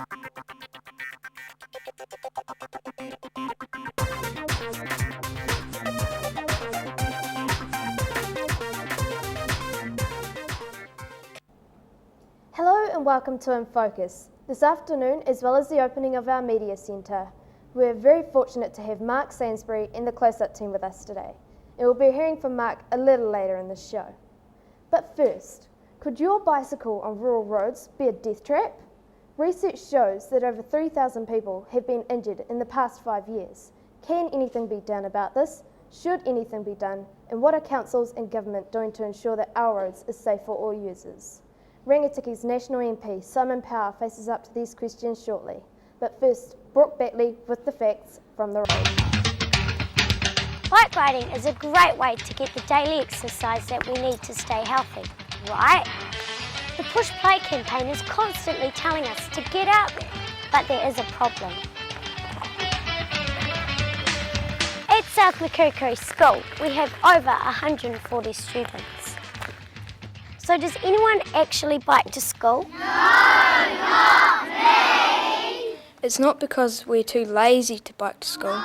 Hello and welcome to INFOCUS. This afternoon, as well as the opening of our media centre, we're very fortunate to have Mark Sainsbury and the Close-Up team with us today. And we'll be hearing from Mark a little later in the show. But first, could your bicycle on rural roads be a death trap? Research shows that over 3,000 people have been injured in the past 5 years. Can anything be done about this? Should anything be done? And what are councils and government doing to ensure that our roads are safe for all users? Rangitikei's National MP Simon Power faces up to these questions shortly. But first, Brooke Batley with the facts from the road. Bike riding is a great way to get the daily exercise that we need to stay healthy, right? The Push Play campaign is constantly telling us to get out there, but there is a problem. At South Makirikiri School, we have over 140 students. So does anyone actually bike to school? No, not me! It's not because we're too lazy to bike to school.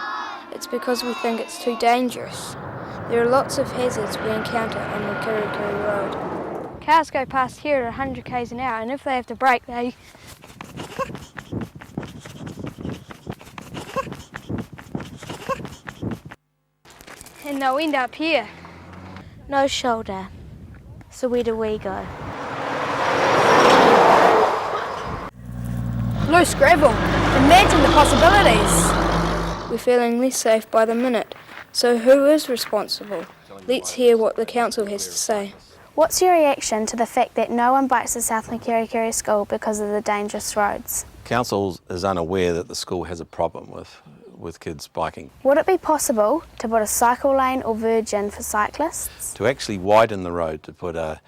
It's because we think it's too dangerous. There are lots of hazards we encounter on Makirikiri Road. Cars go past here at 100 k's an hour, and if they have to brake, they... and they'll end up here. No shoulder. So where do we go? Loose gravel. Imagine the possibilities. We're feeling less safe by the minute. So who is responsible? Let's hear what the council has to say. What's your reaction to the fact that no one bikes to South Makirikiri School because of the dangerous roads? Council is unaware that the school has a problem with kids biking. Would it be possible to put a cycle lane or verge in for cyclists? To actually widen the road, to put a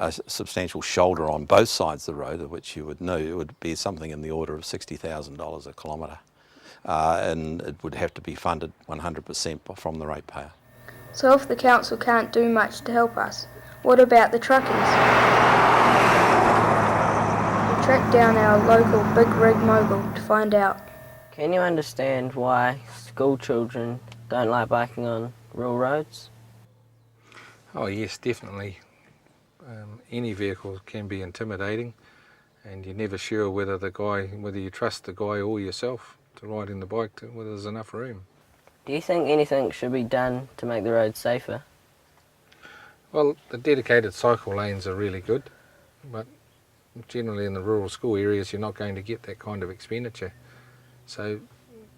substantial shoulder on both sides of the road, which you would know, it would be something in the order of $60,000 a kilometre. And it would have to be funded 100% from the ratepayer. So if the council can't do much to help us, what about the truckies? We tracked down our local big rig mogul to find out. Can you understand why school children don't like biking on rural roads? Oh yes, definitely. Any vehicle can be intimidating, and you're never sure whether you trust the guy or yourself to riding the bike, whether there's enough room. Do you think anything should be done to make the roads safer? Well, the dedicated cycle lanes are really good, but generally in the rural school areas you're not going to get that kind of expenditure. So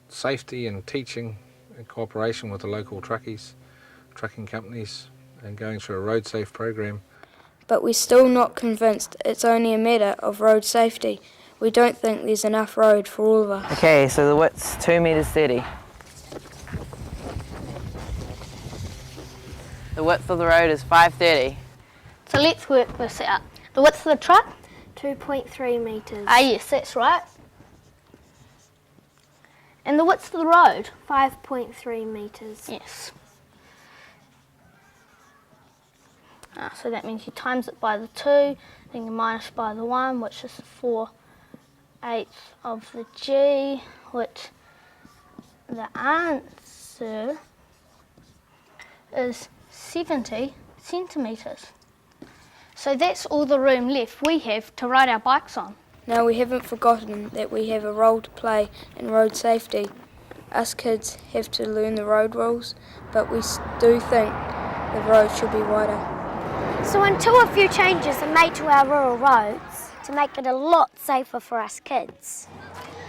safety and teaching in cooperation with the local truckies, trucking companies, and going through a road safe program. But we're still not convinced it's only a matter of road safety. We don't think there's enough road for all of us. Okay, so the width's 2 metres 30. The width of the road is 530. So let's work this out. The width of the truck? 2.3 metres. Ah yes, that's right. And the width of the road? 5.3 metres. Yes. So that means you times it by the 2, then you minus by the 1, which is 4/8 of the G, which the answer is 70 centimetres. So that's all the room left we have to ride our bikes on. Now we haven't forgotten that we have a role to play in road safety. Us kids have to learn the road rules, but we do think the road should be wider. So until a few changes are made to our rural roads to make it a lot safer for us kids,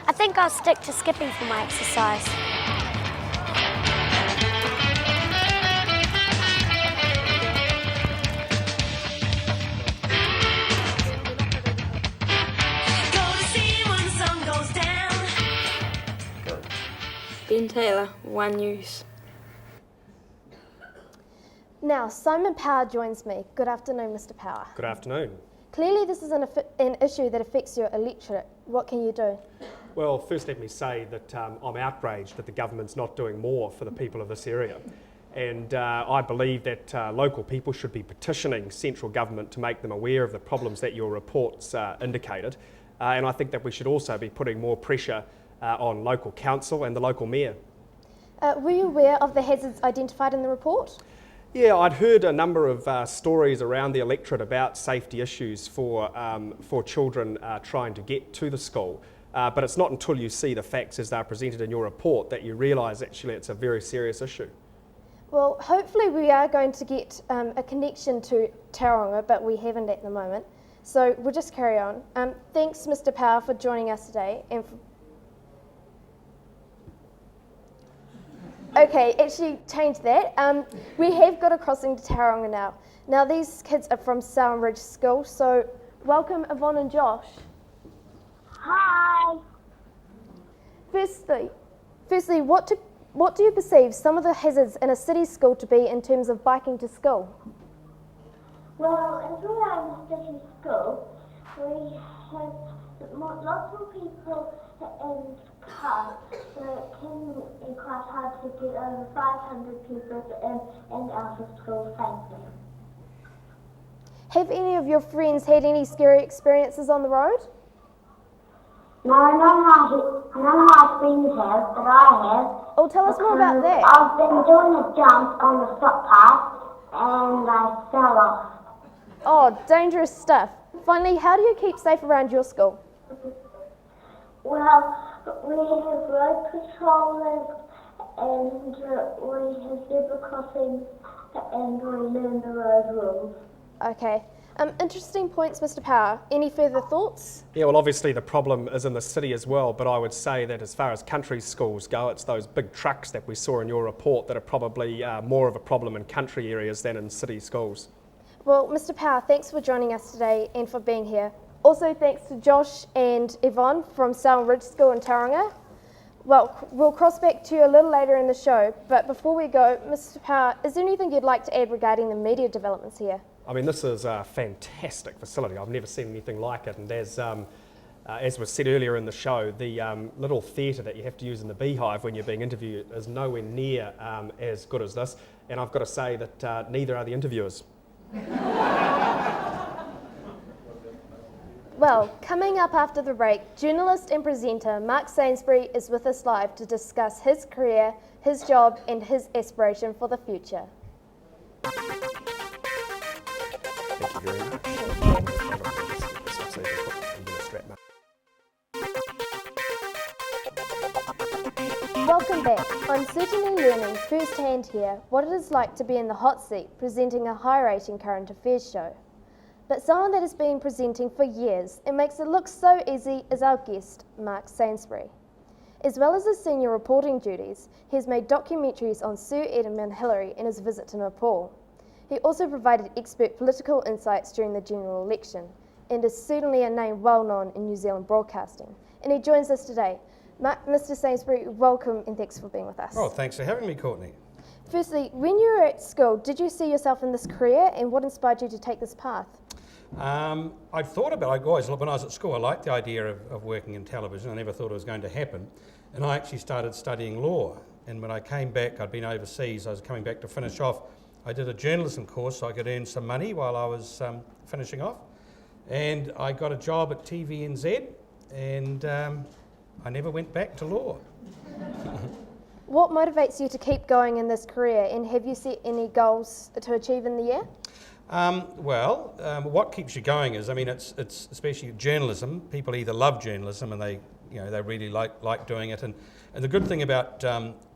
I think I'll stick to skipping for my exercise. Ben Taylor, One News. Now, Simon Power joins me. Good afternoon, Mr. Power. Good afternoon. Clearly this is an issue that affects your electorate. What can you do? Well, first let me say that I'm outraged that the government's not doing more for the people of this area. And I believe that local people should be petitioning central government to make them aware of the problems that your reports indicated. and I think that we should also be putting more pressure on local council and the local mayor. Were you aware of the hazards identified in the report? Yeah, I'd heard a number of stories around the electorate about safety issues for children trying to get to the school. But it's not until you see the facts as they're presented in your report that you realise actually it's a very serious issue. Well, hopefully we are going to get a connection to Tauranga, but we haven't at the moment. So we'll just carry on. Thanks, Mr. Power, for joining us today. And okay, actually change that. We have got a crossing to Tauranga now. Now these kids are from South Makirikiri School, so welcome Yvonne and Josh. Hi. Firstly, what do you perceive some of the hazards in a city school to be in terms of biking to school? Well, in our city school, we have lots of people in cars, so it can be quite hard to get over 500 people in and out of school safely. Have any of your friends had any scary experiences on the road? No, none of my friends have, but I have. Oh, tell us more about that. I've been doing a jump on the footpath and I fell off. Oh, dangerous stuff. Finally, how do you keep safe around your school? Well, we have road patrollers and we have zebra crossings and we learn the road rules. Okay. Interesting points, Mr. Power. Any further thoughts? Yeah, well, obviously the problem is in the city as well, but I would say that as far as country schools go, it's those big trucks that we saw in your report that are probably more of a problem in country areas than in city schools. Well, Mr. Power, thanks for joining us today and for being here. Also, thanks to Josh and Yvonne from South Makirikiri School in Tauranga. Well, we'll cross back to you a little later in the show, but before we go, Mr. Power, is there anything you'd like to add regarding the media developments here? I mean, this is a fantastic facility. I've never seen anything like it, and as was said earlier in the show, the little theatre that you have to use in the beehive when you're being interviewed is nowhere near as good as this, and I've got to say that neither are the interviewers. Well, coming up after the break, journalist and presenter Mark Sainsbury is with us live to discuss his career, his job and his aspiration for the future. Thank you very much. Welcome back. I'm certainly learning firsthand here what it is like to be in the hot seat presenting a high-rating current affairs show. But someone that has been presenting for years and makes it look so easy is our guest, Mark Sainsbury. As well as his senior reporting duties, he has made documentaries on Sir Edmund Hillary and his visit to Nepal. He also provided expert political insights during the general election and is certainly a name well known in New Zealand broadcasting. And he joins us today. Mr. Sainsbury, welcome and thanks for being with us. Oh, thanks for having me, Courtney. Firstly, when you were at school, did you see yourself in this career and what inspired you to take this path? I thought about it, when I was at school, I liked the idea of working in television. I never thought it was going to happen. And I actually started studying law. And when I came back, I'd been overseas, I was coming back to finish off. I did a journalism course so I could earn some money while I was finishing off. And I got a job at TVNZ and I never went back to law. What motivates you to keep going in this career and have you set any goals to achieve in the year? What keeps you going is, it's especially journalism. People either love journalism and they really like doing it. And the good thing about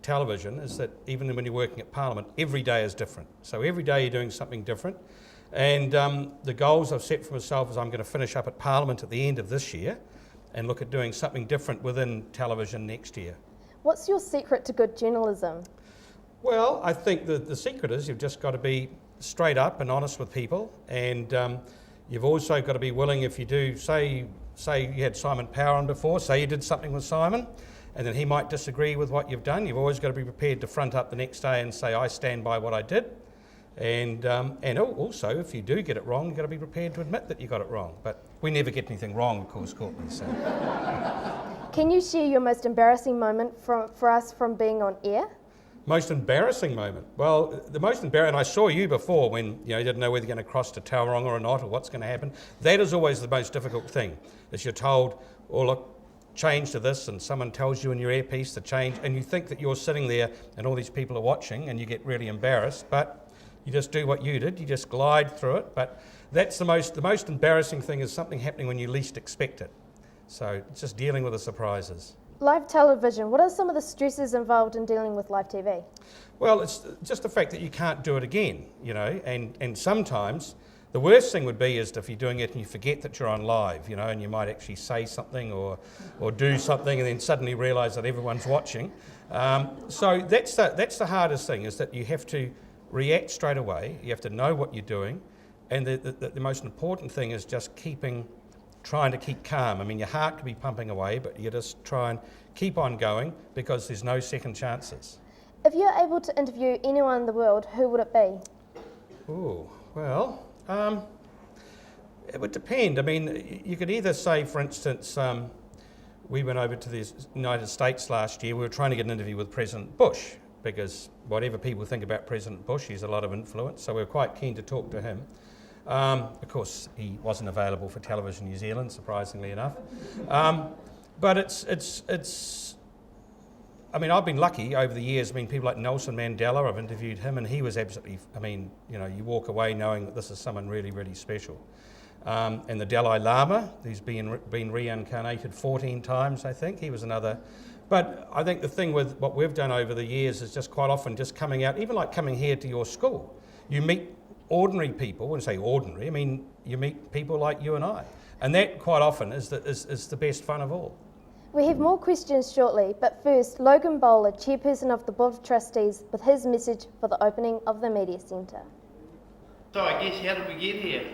television is that even when you're working at Parliament, every day is different. So every day you're doing something different. And the goals I've set for myself is I'm going to finish up at Parliament at the end of this year and look at doing something different within television next year. What's your secret to good journalism? Well, I think the secret is you've just got to be straight up and honest with people, and you've also got to be willing, if you do, say you had Simon Power on before, say you did something with Simon, and then he might disagree with what you've done, you've always got to be prepared to front up the next day and say, I stand by what I did. And also, if you do get it wrong, you've got to be prepared to admit that you got it wrong. But we never get anything wrong, of course, Courtney. So. Can you share your most embarrassing moment for us from being on air? Most embarrassing moment? Well, the most embarrassing, I saw you before when you didn't know whether you're going to cross to Tauranga or not, or what's going to happen. That is always the most difficult thing, is you're told, oh look, change to this, and someone tells you in your earpiece to change, and you think that you're sitting there and all these people are watching, and you get really embarrassed, but you just do what you did, you just glide through it. But that's the most embarrassing thing, is something happening when you least expect it. So it's just dealing with the surprises. Live television, what are some of the stresses involved in dealing with live TV? Well, it's just the fact that you can't do it again, and sometimes the worst thing would be is if you're doing it and you forget that you're on live, and you might actually say something or do something and then suddenly realise that everyone's watching. So that's the hardest thing, is that you have to react straight away, you have to know what you're doing, and the most important thing is just trying to keep calm. I mean, your heart could be pumping away, but you just try and keep on going, because there's no second chances. If you're able to interview anyone in the world, who would it be? Oh, well, it would depend. I mean, you could either say, for instance, we went over to the United States last year. We were trying to get an interview with President Bush, because whatever people think about President Bush, he's a lot of influence, so we were quite keen to talk to him. Of course, he wasn't available for Television New Zealand, surprisingly enough. But it's. I mean, I've been lucky over the years. I mean, people like Nelson Mandela, I've interviewed him, and he was absolutely. I mean, you walk away knowing that this is someone really, really special. And the Dalai Lama, who's been reincarnated 14 times, I think. He was another. But I think the thing with what we've done over the years is just quite often just coming out, even like coming here to your school. You meet ordinary people. When I say ordinary, I mean you meet people like you and I, and that quite often is the best fun of all. We have more questions shortly, but first, Logan Bowler, Chairperson of the Board of Trustees, with his message for the opening of the Media Centre. So I guess, how did we get here?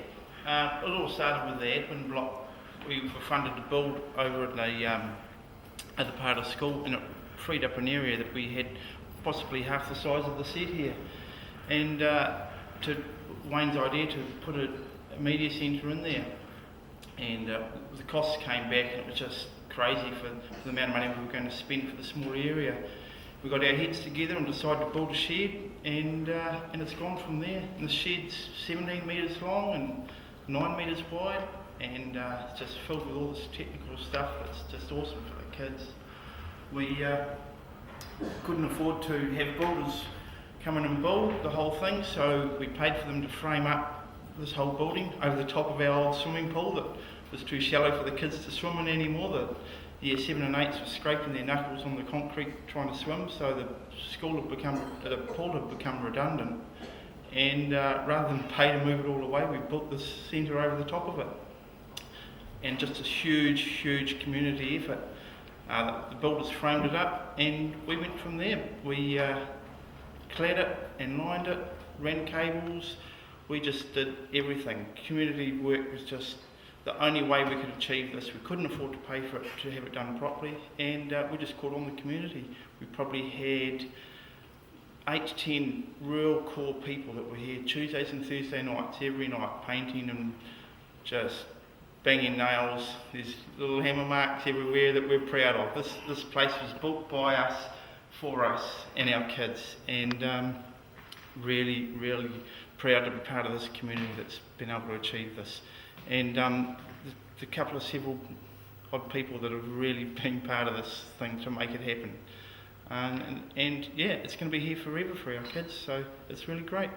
It all started with the admin block. We were funded to build over at the part of the school, and it freed up an area that we had possibly half the size of the set here. And to Wayne's idea to put a media centre in there, and the costs came back, and it was just crazy for the amount of money we were going to spend for the small area. We got our heads together and decided to build a shed, and it's gone from there. And the shed's 17 metres long and 9 metres wide, and it's just filled with all this technical stuff. It's just awesome for the kids. We couldn't afford to have builders come in and build the whole thing, so we paid for them to frame up this whole building over the top of our old swimming pool that was too shallow for the kids to swim in anymore. The year 7 and 8s were scraping their knuckles on the concrete trying to swim, so the pool had become redundant, and rather than pay to move it all away, we built this centre over the top of it, and just a huge community effort. The builders framed it up, and we went from there. We clad it and lined it, ran cables, we just did everything. Community work was just the only way we could achieve this. We couldn't afford to pay for it to have it done properly, and we just called on the community. We probably had 8 to 10 real core people that were here Tuesdays and Thursday nights, every night, painting and just banging nails. There's little hammer marks everywhere that we're proud of. This place was built by us, for us and our kids, and really proud to be part of this community that's been able to achieve this. And the couple of several odd people that have really been part of this thing to make it happen. And yeah, it's going to be here forever for our kids, so it's really great.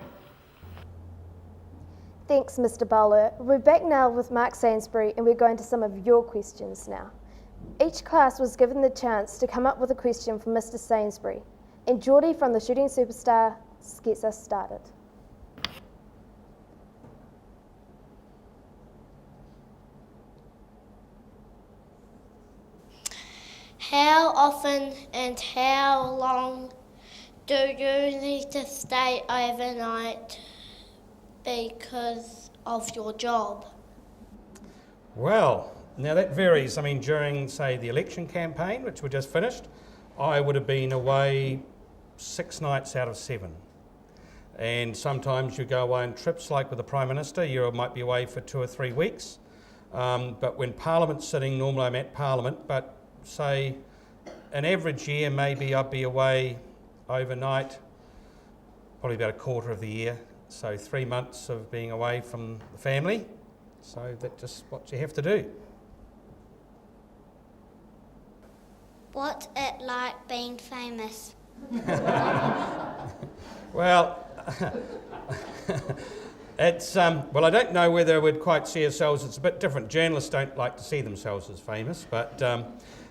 Thanks, Mr. Bowler. We're back now with Mark Sainsbury, and we're going to some of your questions now. Each class was given the chance to come up with a question for Mr. Sainsbury, and Geordie from the Shooting Superstar gets us started. How often and how long do you need to stay overnight because of your job? Well, now that varies. I mean, during, say, the election campaign, which we just finished, I would have been away 6 nights out of 7. And sometimes you go away on trips, like with the Prime Minister, you might be away for 2 or 3 weeks. But when Parliament's sitting, normally I'm at Parliament, but say an average year, maybe I'd be away, overnight, probably about a quarter of the year. So 3 months of being away from the family. So that's just what you have to do. What's it like being famous? Well, it's well, I don't know whether we'd quite see ourselves. It's a bit different. Journalists don't like to see themselves as famous, but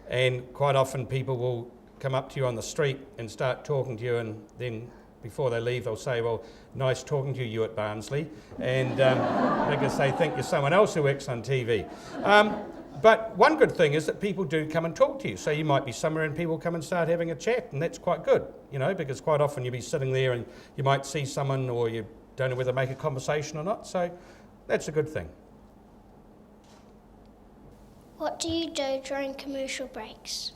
and quite often people will come up to you on the street and start talking to you, and then before they leave, they'll say, "Well, nice talking to you at Barnsley," and because they think you're someone else who works on TV. But one good thing is that people do come and talk to you. So you might be somewhere and people come and start having a chat, and that's quite good, you know, because quite often you'll be sitting there and you might see someone or you don't know whether to make a conversation or not. So that's a good thing. What do you do during commercial breaks?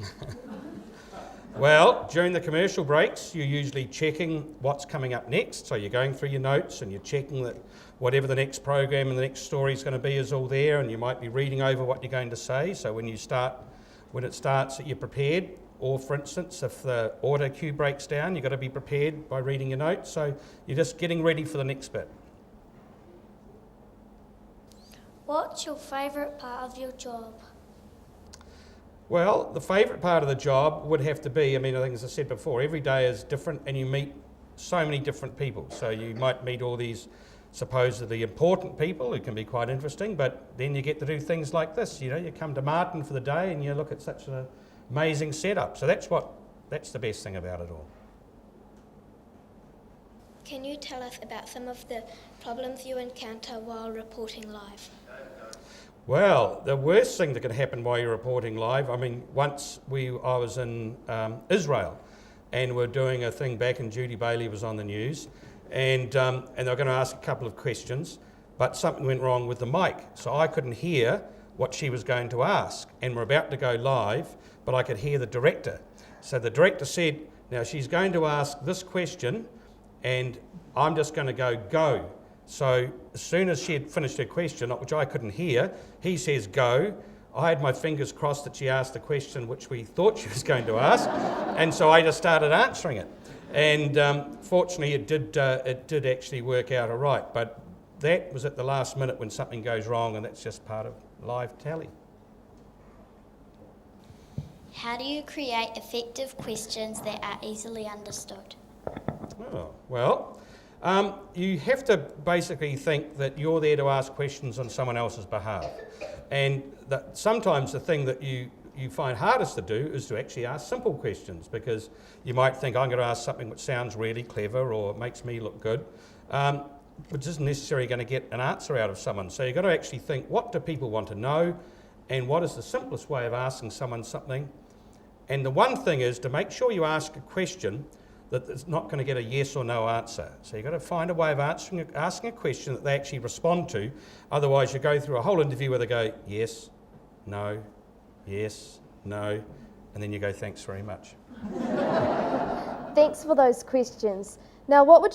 Well, during the commercial breaks, you're usually checking what's coming up next. So you're going through your notes and you're checking that whatever the next program and the next story is going to be is all there, and you might be reading over what you're going to say. So when it starts, that you're prepared. Or, for instance, if the auto cue breaks down, you've got to be prepared by reading your notes. So you're just getting ready for the next bit. What's your favourite part of your job? Well, the favourite part of the job would have to be, I mean, I think as I said before, every day is different and you meet so many different people. So you might meet all these supposedly important people who can be quite interesting, but then you get to do things like this. You know, you come to Martin for the day and you look at such an amazing setup. So that's the best thing about it all. Can you tell us about some of the problems you encounter while reporting live? Well, the worst thing that can happen while you're reporting live, I mean, once I was in Israel and we're doing a thing back and Judy Bailey was on the news and they were going to ask a couple of questions, but something went wrong with the mic. So I couldn't hear what she was going to ask, and we're about to go live, but I could hear the director. So the director said, now she's going to ask this question and I'm just going to go. So as soon as she had finished her question, which I couldn't hear, he says go. I had my fingers crossed that she asked the question which we thought she was going to ask, and so I just started answering it. And fortunately it did actually work out all right, but that was at the last minute when something goes wrong, and that's just part of live tally. How do you create effective questions that are easily understood? Oh, well, you have to basically think that you're there to ask questions on someone else's behalf. And that sometimes the thing that you find hardest to do is to actually ask simple questions, because you might think, I'm going to ask something which sounds really clever or makes me look good, which isn't necessarily going to get an answer out of someone. So you've got to actually think, what do people want to know, and what is the simplest way of asking someone something? And the one thing is to make sure you ask a question that it's not going to get a yes or no answer. So you've got to find a way of asking a question that they actually respond to. Otherwise, you go through a whole interview where they go, yes, no, and then you go, thanks very much. Thanks for those questions. Now, what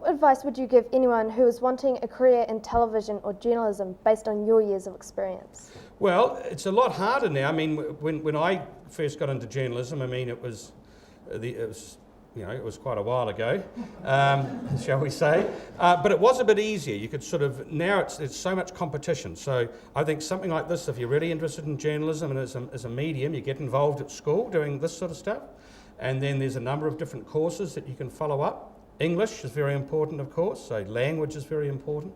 advice would you give anyone who is wanting a career in television or journalism based on your years of experience? Well, it's a lot harder now. I mean, when I first got into journalism, I mean, it was quite a while ago, shall we say. But it was a bit easier. You could sort of, now it's so much competition. So I think something like this, if you're really interested in journalism and as a medium, you get involved at school doing this sort of stuff. And then there's a number of different courses that you can follow up. English is very important, of course, so language is very important.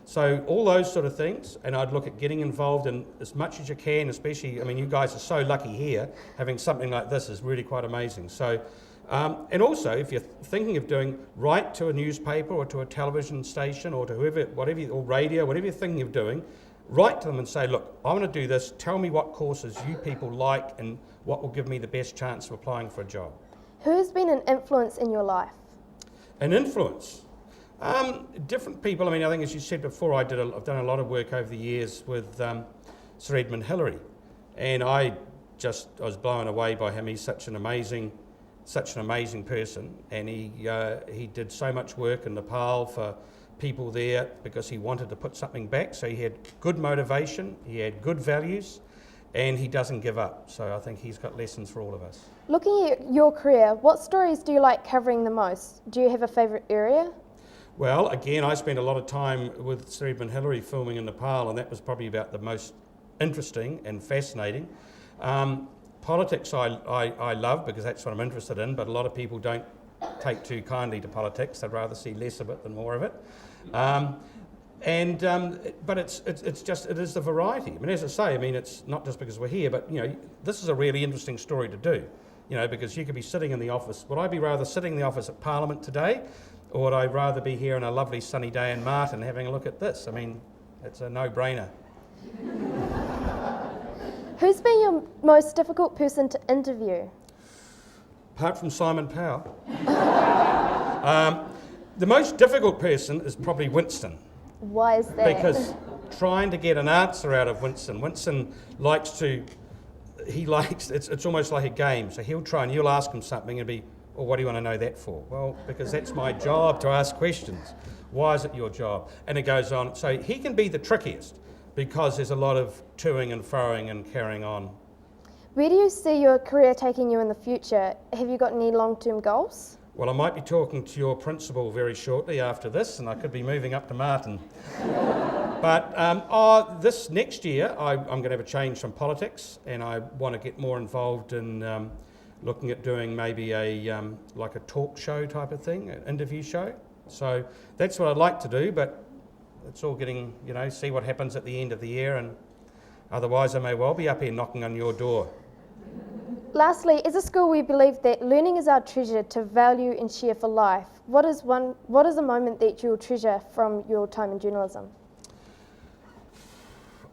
So all those sort of things, and I'd look at getting involved in as much as you can, especially, I mean, you guys are so lucky here, having something like this is really quite amazing. So, and also, if you're thinking of doing, write to a newspaper or to a television station or to or radio, whatever you're thinking of doing, write to them and say, look, I want to do this, tell me what courses you people like and what will give me the best chance of applying for a job. Who has been an influence in your life? An influence? Different people. I mean, I think as you said before, I've done a lot of work over the years with Sir Edmund Hillary, and I was blown away by him. He's such an amazing person, and he did so much work in Nepal for people there because he wanted to put something back. So he had good motivation, he had good values, and he doesn't give up. So I think he's got lessons for all of us. Looking at your career, what stories do you like covering the most? Do you have a favourite area? Well, again, I spent a lot of time with Sir Edmund Hillary filming in Nepal, and that was probably about the most interesting and fascinating. Politics I love because that's what I'm interested in, but a lot of people don't take too kindly to politics. They'd rather see less of it than more of it. But it is the variety. I mean, as I say, I mean, it's not just because we're here, but you know, this is a really interesting story to do. You know, because you could be sitting in the office. Would I be rather sitting in the office at Parliament today, or would I rather be here on a lovely sunny day in Martin having a look at this? I mean, it's a no-brainer. Who's been your most difficult person to interview? Apart from Simon Powell. The most difficult person is probably Winston. Why is that? Because trying to get an answer out of Winston likes to, it's almost like a game. So he'll try and you'll ask him something and be, well, what do you want to know that for? Well, because that's my job to ask questions. Why is it your job? And it goes on. So he can be the trickiest because there's a lot of toing and froing and carrying on. Where do you see your career taking you in the future? Have you got any long-term goals? Well, I might be talking to your principal very shortly after this, and I could be moving up to Martin. But this next year, I'm going to have a change from politics, and I want to get more involved in looking at doing maybe like a talk show type of thing, an interview show. So that's what I'd like to do, but it's all getting, you know, see what happens at the end of the year, and otherwise I may well be up here knocking on your door. Lastly, as a school we believe that learning is our treasure to value and share for life. What is a moment that you'll treasure from your time in journalism?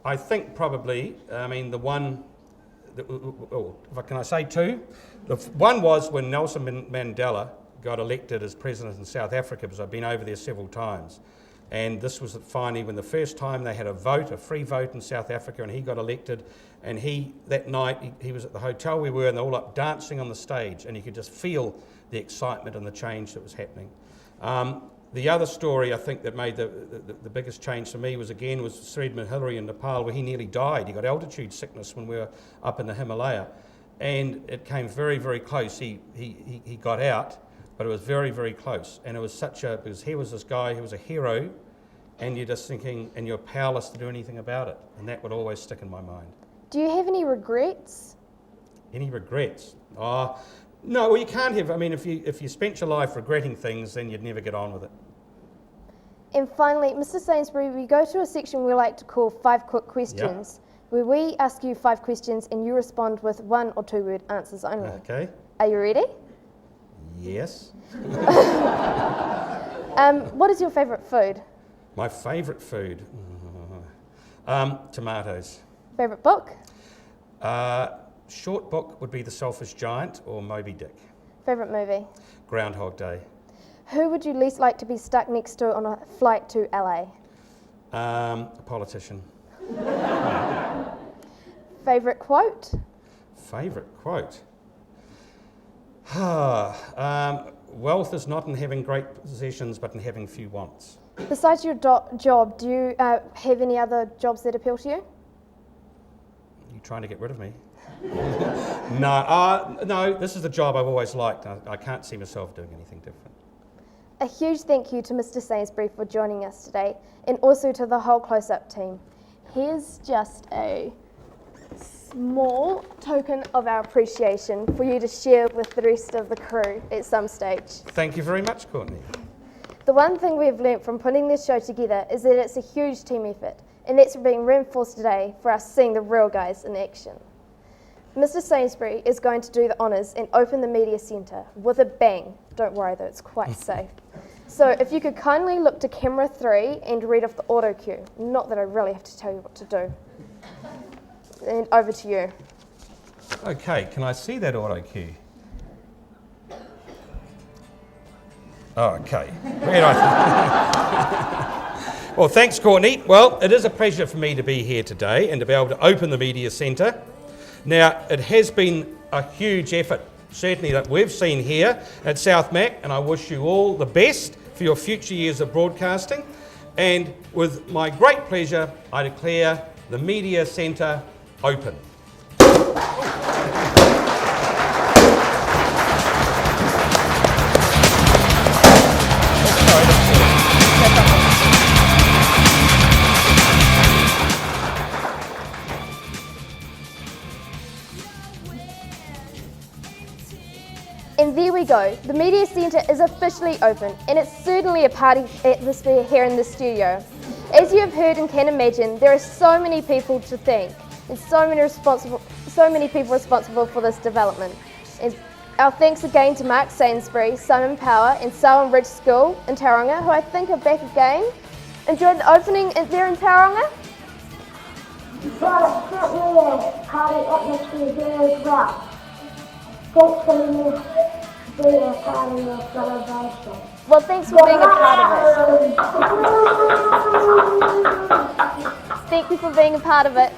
I think probably, I mean, the one, can I say two? The one was when Nelson Mandela got elected as president in South Africa, because I've been over there several times. And this was finally when the first time they had a vote, a free vote in South Africa, and he got elected. And that night, he was at the hotel we were, and they're all up dancing on the stage, and you could just feel the excitement and the change that was happening. The other story I think that made the biggest change for me was Sir Edmund Hillary in Nepal, where he nearly died. He got altitude sickness when we were up in the Himalaya, and it came very, very close. He got out, but it was very, very close. And it was because he was this guy who was a hero, and you're just thinking, and you're powerless to do anything about it. And that would always stick in my mind. Do you have any regrets? Any regrets? No, well, you can't have. I mean, if you spent your life regretting things, then you'd never get on with it. And finally, Mr. Sainsbury, we go to a section we like to call 5 quick questions, where we ask you 5 questions and you respond with 1 or 2 word answers only. Okay. Are you ready? Yes. What is your favourite food? My favourite food? Tomatoes. Favourite book? Short book would be The Selfish Giant or Moby Dick. Favourite movie? Groundhog Day. Who would you least like to be stuck next to on a flight to LA? A politician. Favourite quote? Favourite quote? Wealth is not in having great possessions, but in having few wants. Besides your job, do you have any other jobs that appeal to you? You trying to get rid of me? No, this is the job I've always liked. I can't see myself doing anything different. A huge thank you to Mr. Sainsbury for joining us today, and also to the whole Close-Up team. Here's just a small token of our appreciation for you to share with the rest of the crew at some stage. Thank you very much, Courtney. The one thing we've learnt from putting this show together is that it's a huge team effort, and that's being reinforced today for us seeing the real guys in action. Mr. Sainsbury is going to do the honours and open the media centre with a bang. Don't worry though, it's quite safe. So if you could kindly look to camera 3 and read off the auto cue. Not that I really have to tell you what to do. And over to you. Okay, can I see that auto cue? Oh, okay. Well, thanks, Courtney. Well, it is a pleasure for me to be here today and to be able to open the media centre. Now, it has been a huge effort, certainly that we've seen here at South Mac, and I wish you all the best for your future years of broadcasting. And with my great pleasure, I declare the media centre open. there we go. The Media Centre is officially open, and it's certainly a party atmosphere here in the studio. As you have heard and can imagine, there are so many people to thank, and so many people responsible for this development. And our thanks again to Mark Sainsbury, Simon Power, and Selwyn Ridge School in Tauranga, who I think are back again. Enjoyed the opening there in Tauranga? Well, it's certainly a party atmosphere there as well. Thanks for letting me be a part of your celebration. Well, thanks for being a part of it. Thank you for being a part of it.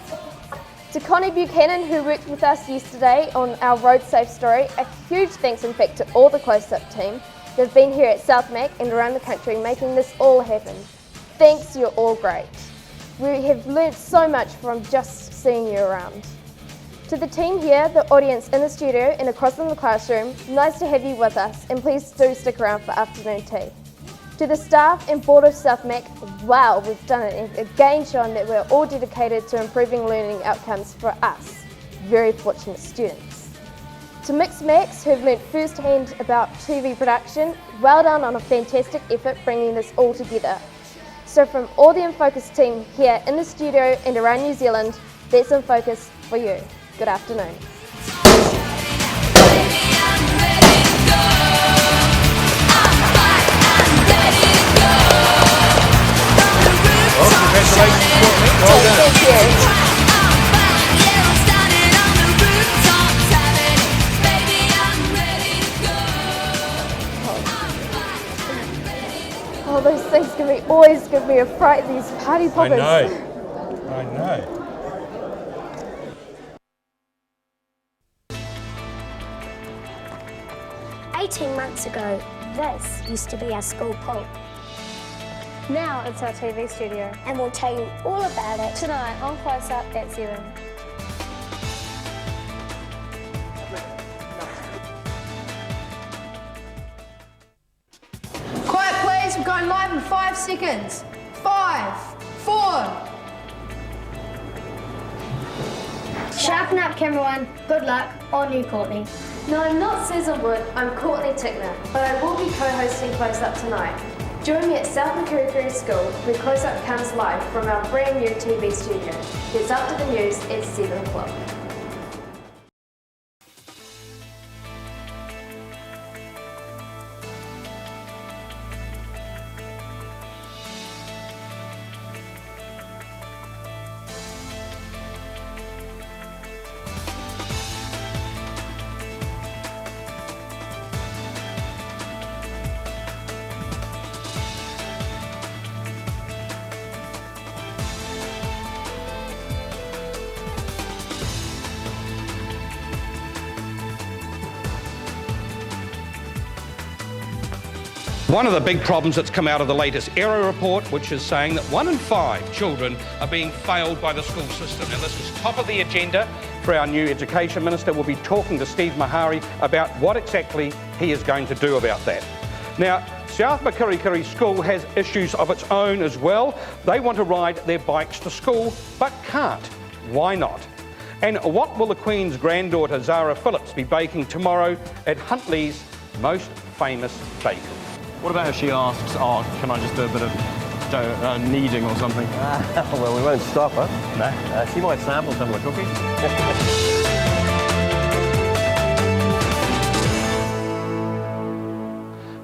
To Connie Buchanan, who worked with us yesterday on our road safe story, a huge thanks in fact to all the close-up team. They've been here at South Mac and around the country making this all happen. Thanks, you're all great. We have learnt so much from just seeing you around. To the team here, the audience in the studio and across in the classroom, nice to have you with us, and please do stick around for afternoon tea. To the staff and board of South Mac, wow, we've done it again, shown that we're all dedicated to improving learning outcomes for us, very fortunate students. To Mix Max, who've learnt firsthand about TV production, well done on a fantastic effort bringing this all together. So from all the INFOCUS team here in the studio and around New Zealand, that's INFOCUS for you. Good afternoon. Well, congratulations, Courtney. Well done. Thank you. Oh, those things always give me a fright, these party poppers. I know. 18 months ago, this used to be our school pool. Now it's our TV studio. And we'll tell you all about it Tonight on Close Up at 7. Quiet please, we're going live in 5 seconds. 5, 4. Sharpen up, camera one. Good luck. On you, Courtney. No, I'm not Susan Wood, I'm Courtney Tickner, but I will be co-hosting Close Up tonight. Join me at South Makirikiri School, where Close Up comes live from our brand new TV studio. It's up to the news at 7 o'clock. One of the big problems that's come out of the latest ERA report, which is saying that 1 in 5 children are being failed by the school system. Now, this is top of the agenda for our new Education Minister. We'll be talking to Steve Mahari about what exactly he is going to do about that. Now, South Makirikiri School has issues of its own as well. They want to ride their bikes to school, but can't. Why not? And what will the Queen's granddaughter, Zara Phillips, be baking tomorrow at Huntly's most famous bakery? What about if she asks, oh, can I just do a bit of kneading or something? Well, we won't stop her. No. She might sample some of the cookies.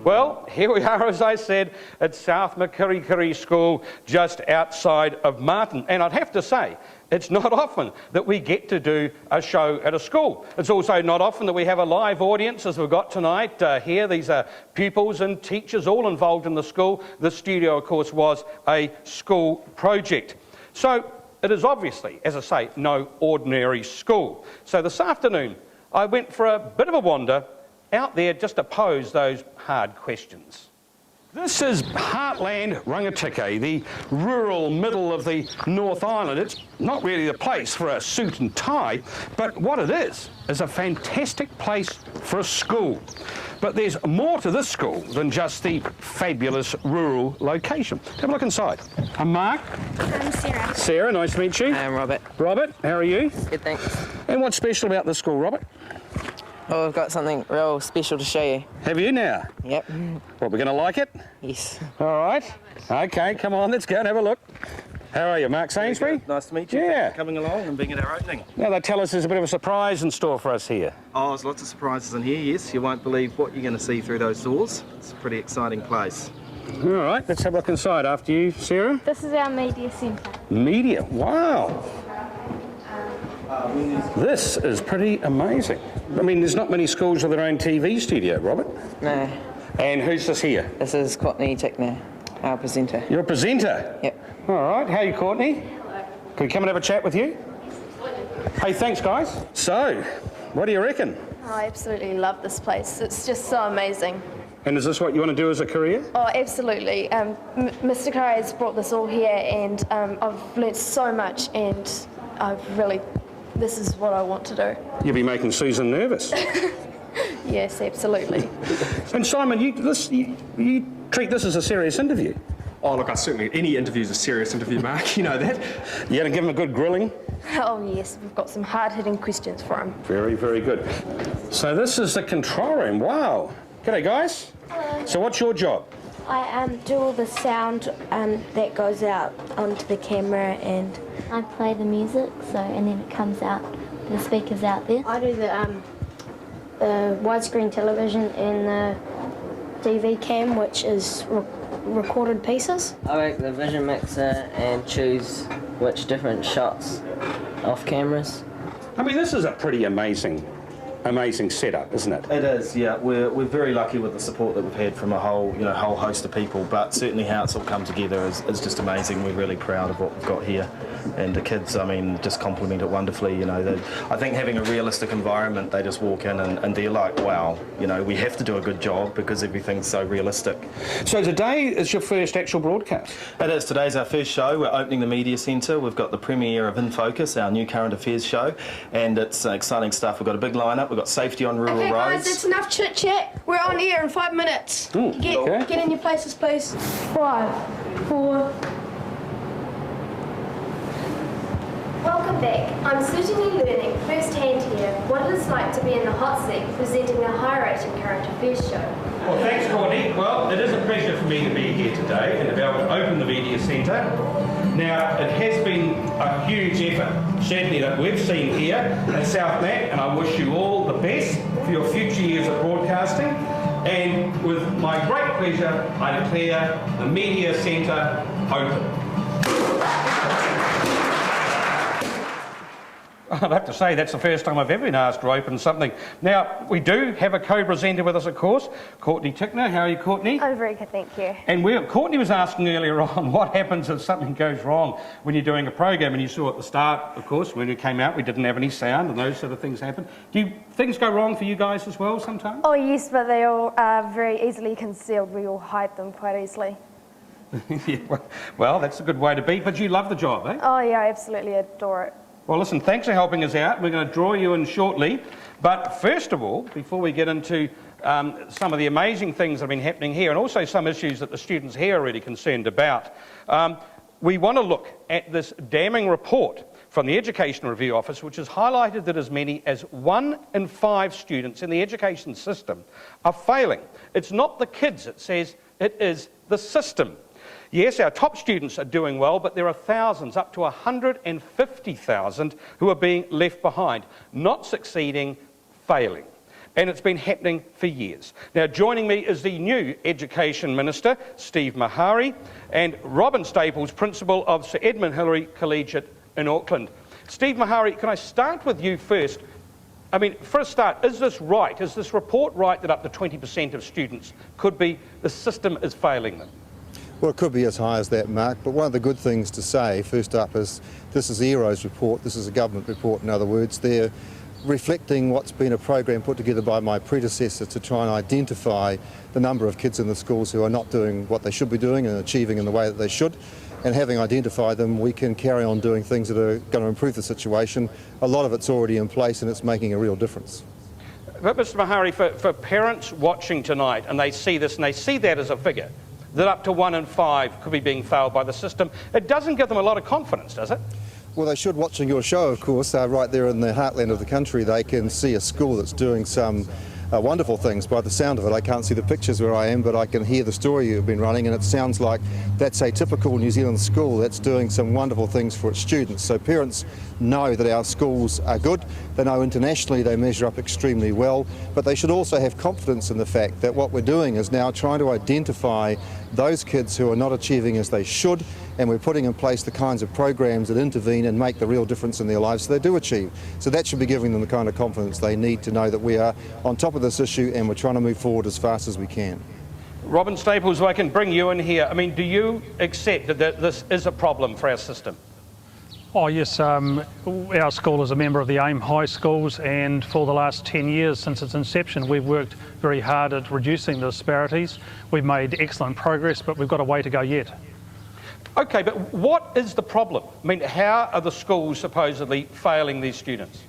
Well, here we are, as I said, at South Makirikiri School, just outside of Martin. And I'd have to say, it's not often that we get to do a show at a school. It's also not often that we have a live audience, as we've got tonight here. These are pupils and teachers all involved in the school. The studio, of course, was a school project. So it is obviously, as I say, no ordinary school. So this afternoon, I went for a bit of a wander out there just to pose those hard questions. This is Heartland Rangitikei, the rural middle of the North Island. It's not really the place for a suit and tie, but what it is a fantastic place for a school. But there's more to this school than just the fabulous rural location. Have a look inside. I'm Mark. I'm Sarah. Sarah, nice to meet you. I'm Robert. Robert, how are you? Good, thanks. And what's special about this school, Robert? Well, we've got something real special to show you. Have you now? Yep. What, we're going to like it? Yes. All right. Okay, come on, let's go and have a look. How are you, Mark Sainsbury? Nice to meet you. Yeah. Thanks for coming along and being at our opening. Now, they tell us there's a bit of a surprise in store for us here. Oh, there's lots of surprises in here, yes. You won't believe what you're going to see through those doors. It's a pretty exciting place. All right, let's have a look inside. After you, Sarah. This is our media centre. Media, wow. This is pretty amazing. I mean, there's not many schools with their own TV studio, Robert. No. And who's this here? This is Courtney Tickner, our presenter. You're a presenter? Yep. All right, how are you, Courtney? Can we come and have a chat with you? Hey, thanks, guys. So, what do you reckon? I absolutely love this place. It's just so amazing. And is this what you want to do as a career? Oh, absolutely. Mr. Kai has brought this all here, and I've learnt so much, and this is what I want to do. You'll be making Susan nervous. Yes, absolutely. And Simon, you treat this as a serious interview. Oh, look, certainly any interview is a serious interview, Mark. You know that. You going to give him a good grilling? Oh, yes. We've got some hard-hitting questions for him. Very, very good. So this is the control room. Wow. G'day, guys. Hello. So what's your job? I do all the sound that goes out onto the camera, and I play the music, and then it comes out, the speakers out there. I do the widescreen television and the DV cam, which is recorded pieces. I make the vision mixer and choose which different shots off cameras. I mean, this is a pretty amazing setup, isn't it? It is, yeah. We're very lucky with the support that we've had from a whole host of people, but certainly how it's all come together is just amazing. We're really proud of what we've got here. And the kids, I mean, just complement it wonderfully. I think having a realistic environment, they just walk in and they're like, wow, we have to do a good job because everything's so realistic. So today is your first actual broadcast? It is. Today's our first show. We're opening the media centre. We've got the premiere of INFOCUS, our new current affairs show, and it's exciting stuff. We've got a big lineup. We've got safety on rural okay, roads. guys, that's enough chit chat. We're on air in 5 minutes. Okay. Get in your places, please. 5, 4. Welcome back. I'm certainly learning firsthand here what it is like to be in the hot seat presenting a high-rated current affairs show. Well, thanks, Courtney. Well, it is a pleasure for me to be here today and to be able to open the media centre. Now, it has been a huge effort, certainly that we've seen here at South Mac, and I wish you all the best for your future years of broadcasting. And with my great pleasure, I declare the media centre open. I'd have to say that's the first time I've ever been asked to open something. Now, we do have a co-presenter with us, of course, Courtney Tickner. How are you, Courtney? I'm very good, thank you. And Courtney was asking earlier on what happens if something goes wrong when you're doing a program, and you saw at the start, of course, when it came out, we didn't have any sound and those sort of things happen. Do things go wrong for you guys as well sometimes? Oh yes, but they all are very easily concealed. We all hide them quite easily. Yeah, well, that's a good way to be, but you love the job, eh? Oh yeah, I absolutely adore it. Well, listen, thanks for helping us out. We're going to draw you in shortly. But first of all, before we get into some of the amazing things that have been happening here, and also some issues that the students here are really concerned about, we want to look at this damning report from the Education Review Office, which has highlighted that as many as 1 in 5 students in the education system are failing. It's not the kids, it says, it is the system. Yes, our top students are doing well, but there are thousands, up to 150,000, who are being left behind, not succeeding, failing. And it's been happening for years. Now, joining me is the new Education Minister, Steve Mahari, and Robin Staples, Principal of Sir Edmund Hillary Collegiate in Auckland. Steve Mahari, can I start with you first? I mean, for a start, is this right? Is this report right that up to 20% of students could be, the system is failing them? Well, it could be as high as that, Mark, but one of the good things to say, first up, is this is ERO's report, this is a government report, in other words. They're reflecting what's been a program put together by my predecessor to try and identify the number of kids in the schools who are not doing what they should be doing and achieving in the way that they should. And having identified them, we can carry on doing things that are going to improve the situation. A lot of it's already in place and it's making a real difference. But Mr Mahari, for parents watching tonight, and they see this and they see that as a figure, that up to 1 in 5 could be being failed by the system, it doesn't give them a lot of confidence, does it? Well, they should. Watching your show, of course, right there in the heartland of the country, they can see a school that's doing some wonderful things. By the sound of it, I can't see the pictures where I am, but I can hear the story you've been running, and it sounds like that's a typical New Zealand school that's doing some wonderful things for its students. So parents know that our schools are good. They know internationally they measure up extremely well, but they should also have confidence in the fact that what we're doing is now trying to identify those kids who are not achieving as they should, and we're putting in place the kinds of programs that intervene and make the real difference in their lives so they do achieve. So that should be giving them the kind of confidence they need to know that we are on top of this issue and we're trying to move forward as fast as we can. Robin Staples, if I can bring you in here. I mean, do you accept that this is a problem for our system? Oh yes, our school is a member of the AIM High Schools, and for the last 10 years since its inception we've worked very hard at reducing the disparities. We've made excellent progress, but we've got a way to go yet. Okay, but what is the problem? I mean, how are the schools supposedly failing these students?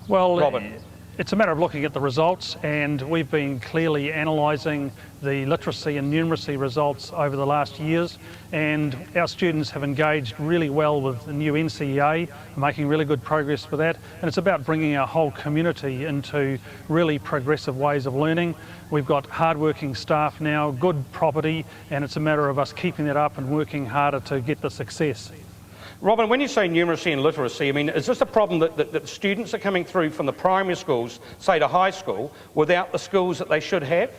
Well, Robin. It's a matter of looking at the results, and we've been clearly analysing the literacy and numeracy results over the last years, and our students have engaged really well with the new NCEA, making really good progress with that, and it's about bringing our whole community into really progressive ways of learning. We've got hard-working staff now, good property, and it's a matter of us keeping that up and working harder to get the success. Robin, when you say numeracy and literacy, I mean, is this a problem that students are coming through from the primary schools, say to high school, without the skills that they should have?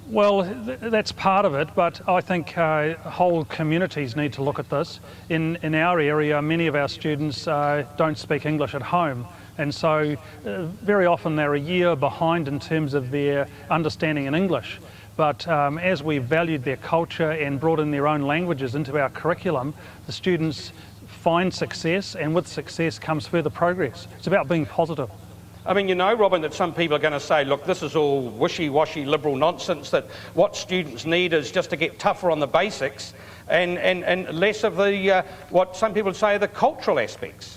Well, that's part of it, but I think whole communities need to look at this. In our area, many of our students don't speak English at home, and so very often they're a year behind in terms of their understanding in English. But as we've valued their culture and brought in their own languages into our curriculum, the students find success, and with success comes further progress. It's about being positive. I mean, you know, Robin, that some people are going to say, look, this is all wishy-washy liberal nonsense, that what students need is just to get tougher on the basics and less of the, what some people say are the cultural aspects.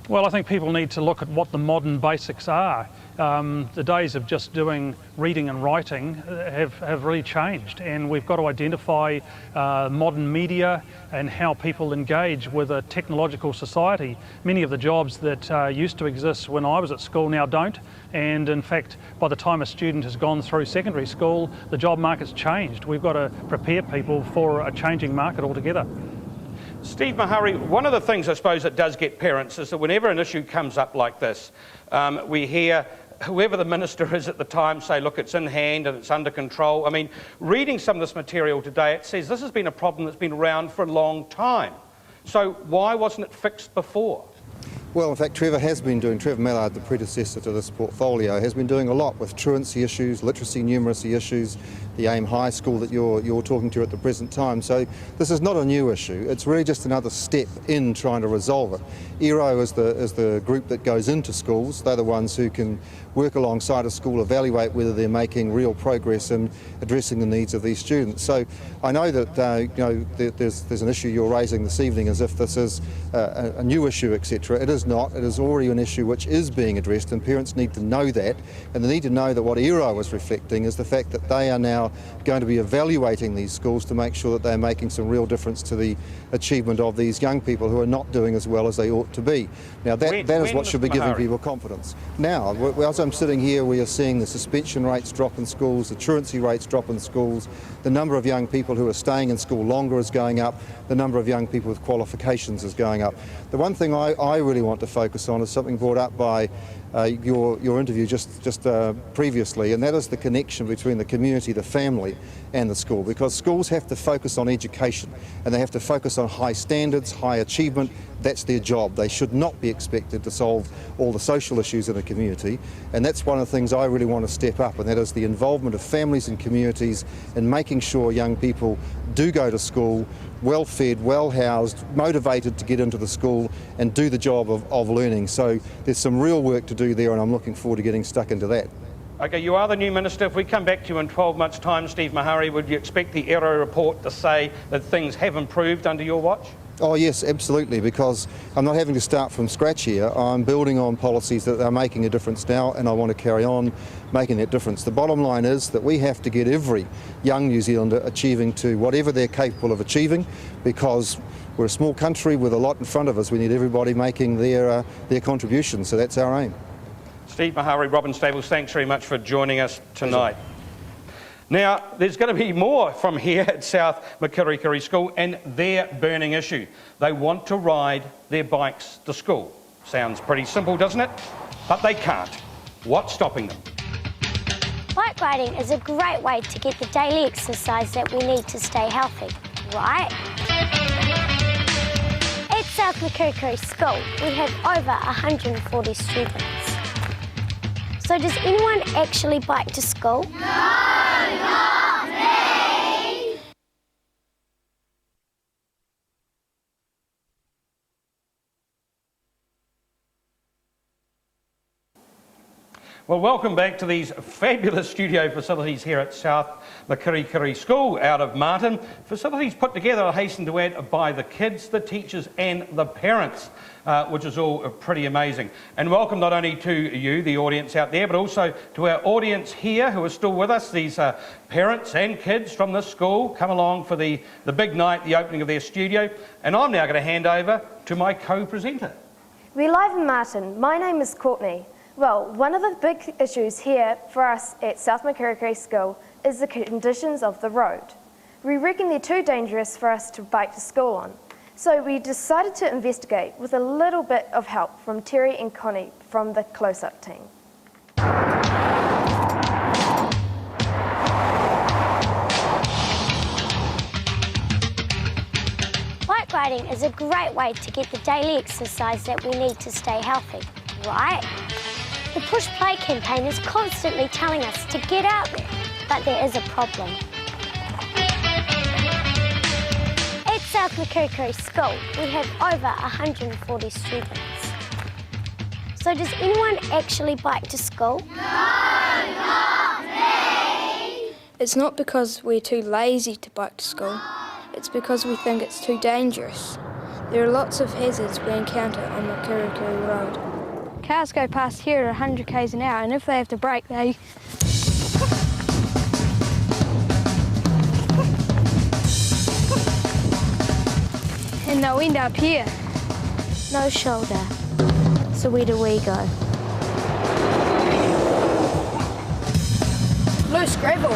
Well, I think people need to look at what the modern basics are. The days of just doing reading and writing have really changed, and we've got to identify modern media and how people engage with a technological society. Many of the jobs that used to exist when I was at school now don't, and in fact by the time a student has gone through secondary school the job market's changed. We've got to prepare people for a changing market altogether. Steve Mahari, one of the things I suppose that does get parents is that whenever an issue comes up like this, we hear whoever the minister is at the time say, look, it's in hand and it's under control. I mean, reading some of this material today, it says this has been a problem that's been around for a long time. So why wasn't it fixed before? Well, in fact, Trevor Mallard, the predecessor to this portfolio, has been doing a lot with truancy issues, literacy, numeracy issues, the AIM High School that you're talking to at the present time. So this is not a new issue. It's really just another step in trying to resolve it. ERO is the group that goes into schools. They're the ones who can work alongside a school, evaluate whether they're making real progress in addressing the needs of these students. So I know that there's an issue you're raising this evening as if this is a new issue, etc. It is not. It is already an issue which is being addressed, and parents need to know that, and they need to know that what ERO is reflecting is the fact that they are now going to be evaluating these schools to make sure that they're making some real difference to the achievement of these young people who are not doing as well as they ought to be. Now that is what should be giving people confidence. Now, as I'm sitting here, we are seeing the suspension rates drop in schools, the truancy rates drop in schools, the number of young people who are staying in school longer is going up, the number of young people with qualifications is going up. The one thing I really want to focus on is something brought up by your interview just previously, and that is the connection between the community, the family and the school, because schools have to focus on education and they have to focus on high standards, high achievement. That's their job. They should not be expected to solve all the social issues in the community, and that's one of the things I really want to step up, and that is the involvement of families and communities in making sure young people do go to school well fed, well housed, motivated to get into the school and do the job of learning. So there's some real work to do there, and I'm looking forward to getting stuck into that. Okay, you are the new minister. If we come back to you in 12 months' time, Steve Mahari, would you expect the ERO report to say that things have improved under your watch? Oh yes, absolutely, because I'm not having to start from scratch here. I'm building on policies that are making a difference now, and I want to carry on making that difference. The bottom line is that we have to get every young New Zealander achieving to whatever they're capable of achieving, because we're a small country with a lot in front of us. We need everybody making their contribution, so that's our aim. Steve Mahari, Robin Stables, thanks very much for joining us tonight. Now, there's going to be more from here at South Makirikiri School and their burning issue. They want to ride their bikes to school. Sounds pretty simple, doesn't it? But they can't. What's stopping them? Bike riding is a great way to get the daily exercise that we need to stay healthy, right? At South Makirikiri School, we have over 140 students. So does anyone actually bike to school? No, not me! Well, welcome back to these fabulous studio facilities here at South Makirikiri School out of Martin. Facilities put together, I hasten to add, by the kids, the teachers and the parents, which is all pretty amazing. And welcome not only to you, the audience out there, but also to our audience here who are still with us, these parents and kids from the school come along for the big night, the opening of their studio. And I'm now going to hand over to my co-presenter. We're live in Martin. My name is Courtney. Well, one of the big issues here for us at South Makirikiri School is the conditions of the road. We reckon they're too dangerous for us to bike to school on. So we decided to investigate with a little bit of help from Terry and Connie from the close-up team. Bike riding is a great way to get the daily exercise that we need to stay healthy, right? The Push Play campaign is constantly telling us to get out there, but there is a problem. At South Makirikiri School, we have over 140 students. So does anyone actually bike to school? No, not me! It's not because we're too lazy to bike to school. It's because we think it's too dangerous. There are lots of hazards we encounter on Makirikiri Road. Cars go past here at 100 k's an hour, and if they have to brake, they... and they'll end up here. No shoulder. So where do we go? Loose gravel.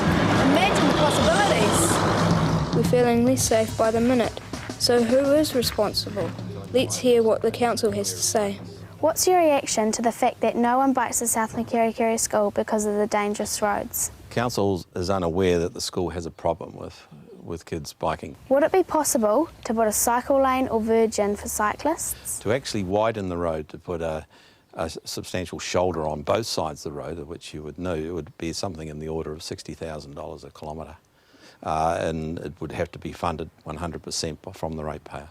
Imagine the possibilities. We're feeling less safe by the minute. So who is responsible? Let's hear what the council has to say. What's your reaction to the fact that no one bikes to South Makirikiri School because of the dangerous roads? Council is unaware that the school has a problem with kids biking. Would it be possible to put a cycle lane or verge in for cyclists? To actually widen the road, to put a substantial shoulder on both sides of the road, which you would know, it would be something in the order of $60,000 a kilometre. And it would have to be funded 100% from the ratepayer.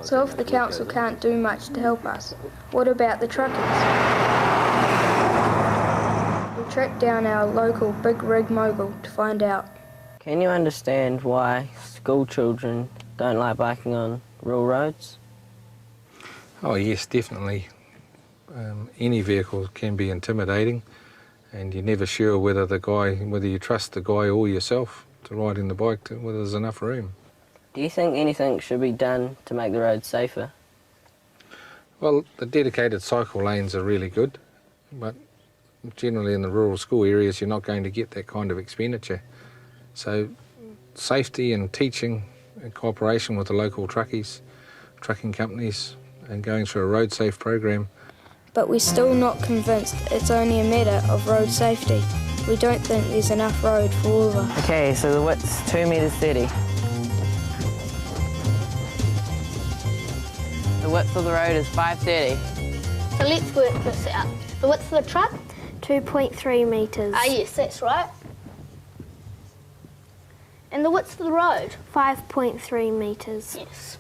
So if the council can't do much to help us, what about the truckers? We tracked down our local big rig mogul to find out. Can you understand why school children don't like biking on rural roads? Oh yes, definitely. Any vehicle can be intimidating, and you're never sure whether you trust the guy or yourself to riding the bike, whether there's enough room. Do you think anything should be done to make the roads safer? Well, the dedicated cycle lanes are really good, but generally in the rural school areas you're not going to get that kind of expenditure. So safety and teaching in cooperation with the local trucking companies and going through a road safe program. But we're still not convinced it's only a matter of road safety. We don't think there's enough road for all of us. Okay, so the width's 2 metres 30. The width of the road is 530. So let's work this out. The width of the truck? 2.3 metres. Ah, yes, that's right. And the width of the road? 5.3 metres. Yes.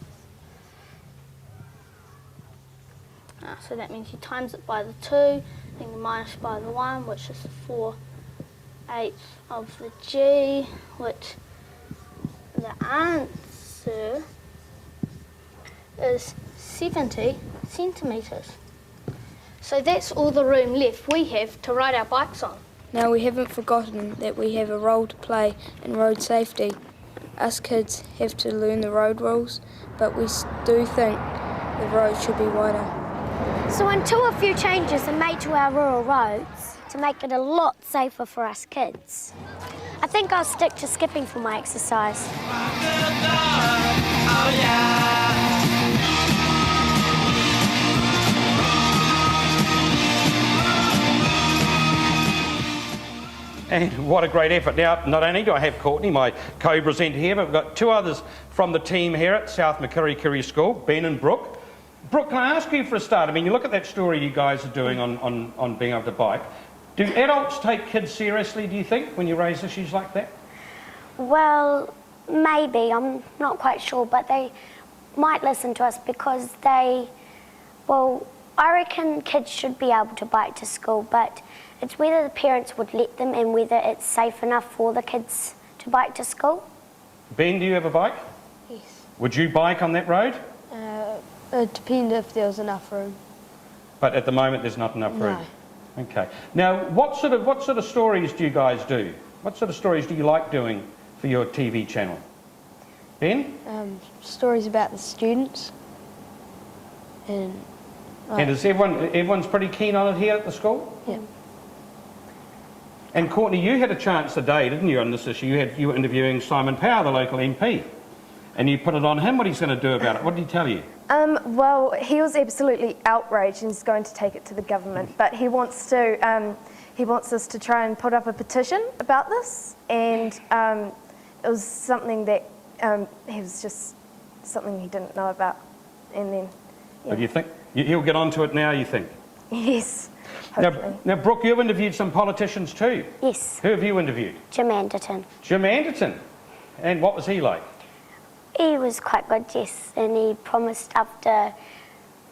So that means you times it by the 2, then you minus by the 1, which is 4/8 of the G, which the answer is 70 centimetres. So that's all the room left we have to ride our bikes on. Now, we haven't forgotten that we have a role to play in road safety. Us kids have to learn the road rules, but we do think the road should be wider. So until a few changes are made to our rural roads to make it a lot safer for us kids, I think I'll stick to skipping for my exercise. And what a great effort. Now, not only do I have Courtney, my co-presenter here, but we've got two others from the team here at South Makirikiri School, Ben and Brooke. Brooke, can I ask you for a start? I mean, you look at that story you guys are doing on being able to bike. Do adults take kids seriously, do you think, when you raise issues like that? Well, maybe. I'm not quite sure, but they might listen to us because I reckon kids should be able to bike to school, but it's whether the parents would let them and whether it's safe enough for the kids to bike to school. Ben, do you have a bike? Yes. Would you bike on that road? It depends if there was enough room. But at the moment there's not enough room. No. Okay. Now, what sort of stories do you guys do? What sort of stories do you like doing for your TV channel? Ben? Stories about the students. And is everyone's pretty keen on it here at the school? Yeah. And Courtney, you had a chance today, didn't you, on this issue? You were interviewing Simon Power, the local MP, and you put it on him. What he's going to do about it? What did he tell you? Well, he was absolutely outraged and he's going to take it to the government, but he wants us to try and put up a petition about this, and it was something that he was just something he didn't know about, and then. Yeah. But you think he'll get onto it now? You think? Yes. Hopefully. Now, Brooke, you've interviewed some politicians too. Yes. Who have you interviewed? Jim Anderton. Jim Anderton. And what was he like? He was quite good, yes, and he promised after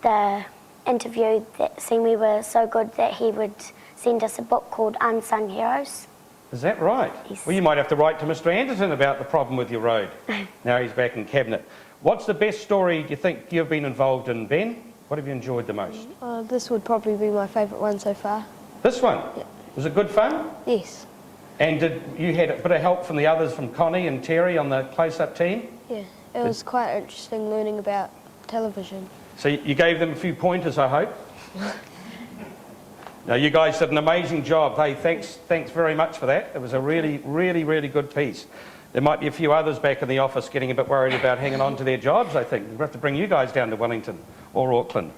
the interview, seeing we were so good, that he would send us a book called Unsung Heroes. Is that right? Yes. Well, you might have to write to Mr. Anderton about the problem with your road. Now he's back in Cabinet. What's the best story you think you've been involved in, Ben? What have you enjoyed the most? This would probably be my favourite one so far. This one? Yeah. Was it good fun? Yes. And you had a bit of help from the others, from Connie and Terry on the close-up team? Yeah, it was quite interesting learning about television. So you gave them a few pointers, I hope? Now, you guys did an amazing job. Hey, thanks very much for that. It was a really, really, really good piece. There might be a few others back in the office getting a bit worried about hanging on to their jobs, I think. We'll have to bring you guys down to Wellington or Auckland.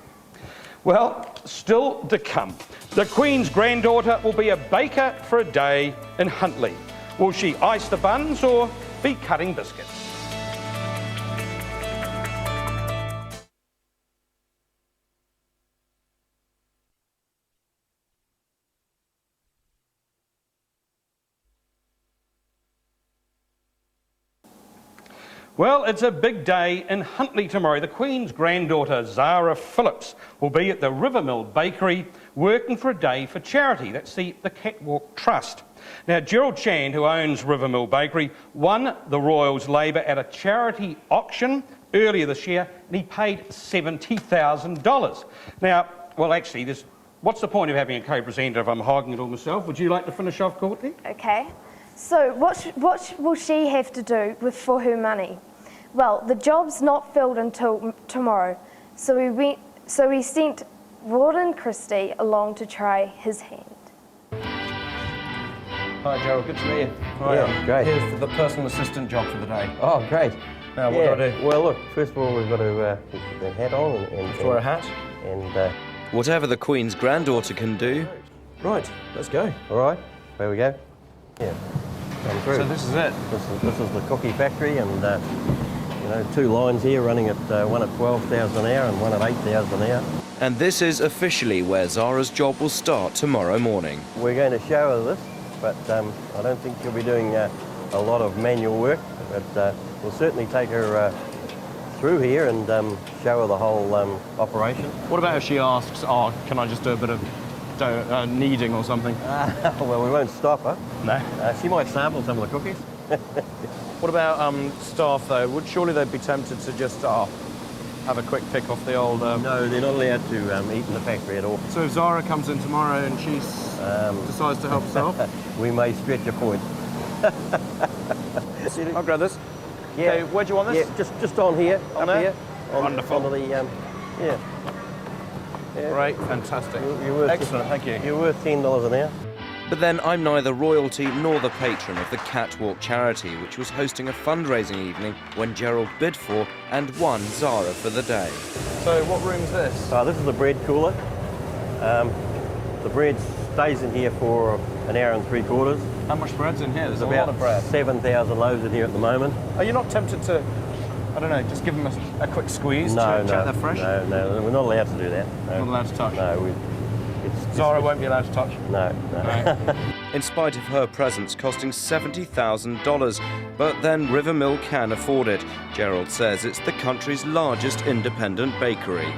Well, still to come. The Queen's granddaughter will be a baker for a day in Huntly. Will she ice the buns or be cutting biscuits? Well, it's a big day in Huntly tomorrow. The Queen's granddaughter, Zara Phillips, will be at the Rivermill Bakery working for a day for charity. That's the Catwalk Trust. Now, Gerald Chand, who owns Rivermill Bakery, won the Royals Labour at a charity auction earlier this year, and he paid $70,000. Now, well, actually, what's the point of having a co-presenter if I'm hogging it all myself? Would you like to finish off, Courtney? Okay. So what will she have to do for her money? Well, the job's not filled until tomorrow, so we sent Rawdon Christie along to try his hand. Hi Gerald, good to meet you. Yeah, great. Here's for the personal assistant job for the day. Oh, great. Now, what do I do? Well, look, first of all, we've got to put the hat on and wear a hat. And whatever the Queen's granddaughter can do. Right, let's go. All right, where we go? Yeah, come through. So this is it. This is the cookie factory, and you know, two lines here running at one at 12,000 an hour and one at 8,000 an hour. And this is officially where Zara's job will start tomorrow morning. We're going to show her this, but I don't think she'll be doing a lot of manual work, but we'll certainly take her through here and show her the whole operation. What about if she asks, oh, can I just do a bit of kneading or something? Well, we won't stop her. No? She might sample some of the cookies. What about staff, though? Surely they'd be tempted to just, have a quick pick off the old... No, they're not allowed to eat in the factory at all. So if Zara comes in tomorrow and she decides to help herself? We may stretch a point. I'll grab this. Yeah. Okay, where do you want this? Yeah, just on here. On up there? Here. Wonderful. Onto the, yeah. Great, fantastic. You're worth, excellent, thank you. You're worth $10 an hour. But then I'm neither royalty nor the patron of the Catwalk charity, which was hosting a fundraising evening when Gerald bid for and won Zara for the day. So what room's this? This is the bread cooler. The bread stays in here for an hour and 3/4. How much bread's in here? There's There's a lot of bread. 7,000 loaves in here at the moment. Are you not tempted to, I don't know, just give them a quick squeeze No, to check they're fresh? No, we're not allowed to do that. No. Not allowed to touch? No, Zara won't be allowed to touch? No. In spite of her presence costing $70,000, but then Rivermill can afford it. Gerald says it's the country's largest independent bakery.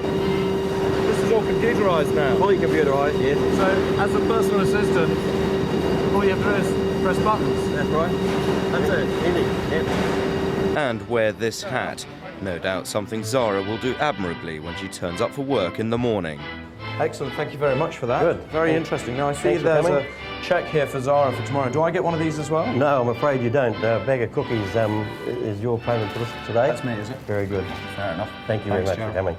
This is all computerised now? Fully computerised, yes. So, as a personal assistant, all you have to do is press buttons? That's right. That's it? Easy, yep. And wear this hat. No doubt something Zara will do admirably when she turns up for work in the morning. Excellent, thank you very much for that. Good. Very interesting. Now I see Thanks for there's coming. a cheque here for Zara for tomorrow. Do I get one of these as well? No, I'm afraid you don't. A bag of cookies is your payment for this today. That's me, is it? Very good. Fair enough. Thank you very much for coming.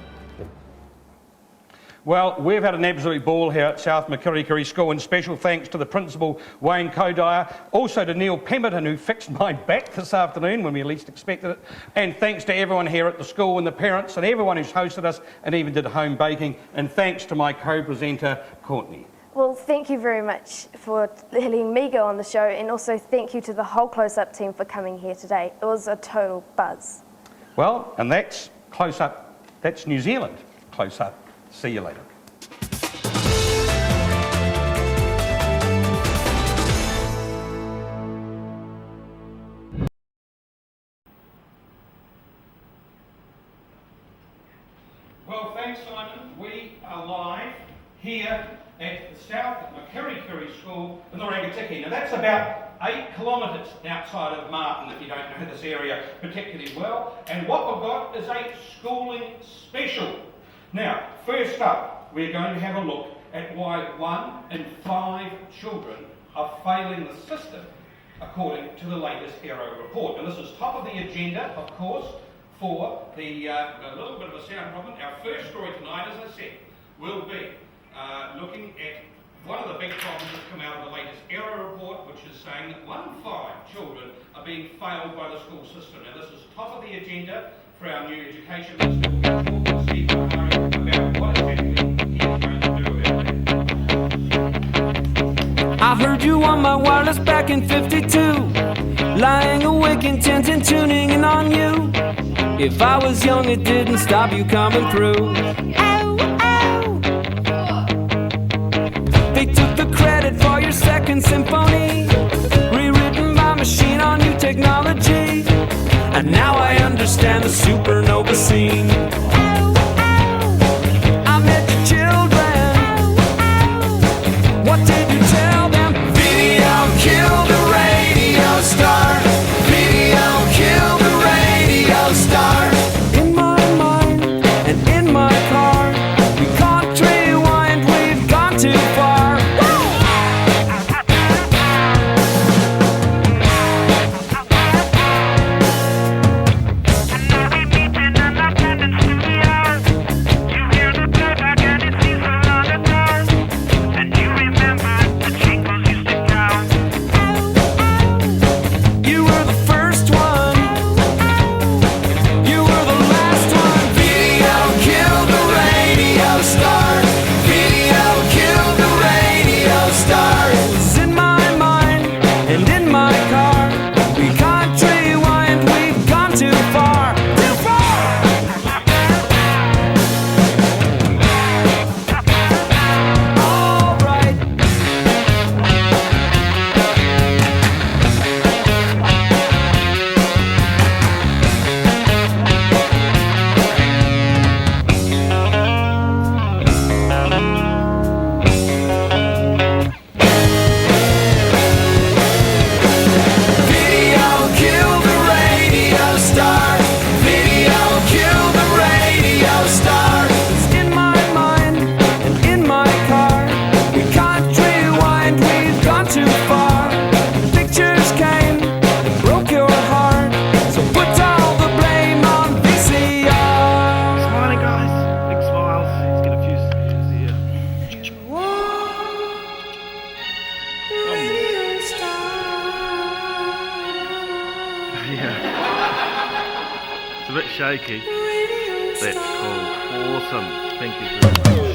Well, we've had an absolute ball here at South Makirikiri School, and special thanks to the principal, Wayne Kodire, also to Neil Pemberton, who fixed my back this afternoon when we least expected it, and thanks to everyone here at the school and the parents and everyone who's hosted us and even did home baking, and thanks to my co-presenter, Courtney. Well, thank you very much for letting me go on the show, and also thank you to the whole Close Up team for coming here today. It was a total buzz. Well, and that's Close Up, that's New Zealand Close Up. See you later. Well, thanks, Simon. We are live here at the South Makirikiri School in the Rangitikei. Now, that's about 8 kilometres outside of Martin, if you don't know this area particularly well. And what we've got is a schooling special. Now, first up, we're going to have a look at why 1 in 5 children are failing the system, according to the latest Aero report. And this is top of the agenda, of course, for the, a little bit of a sound problem. Our first story tonight, as I said, will be looking at one of the big problems that's come out of the latest Aero report, which is saying that 1 in 5 children are being failed by the school system. Now, this is top of the agenda for our new education minister. We'll be talking to Steve Mahari about what exactly he is going to do about it. I heard you on my wireless back in 52, lying awake intent and tuning in on you. If I was young, it didn't stop you coming through. Ow, ow. They took the credit for your second symphony, rewritten by machine on new technology. And now I understand the supernova scene. Ow, ow. I met your children. Ow, ow. What did you tell them? Video killed the radio star. Video killed the radio star. In my mind and in my car, we can't rewind, we've gone too far. Yeah. It's a bit shaky. That's cool. Awesome. Thank you very much.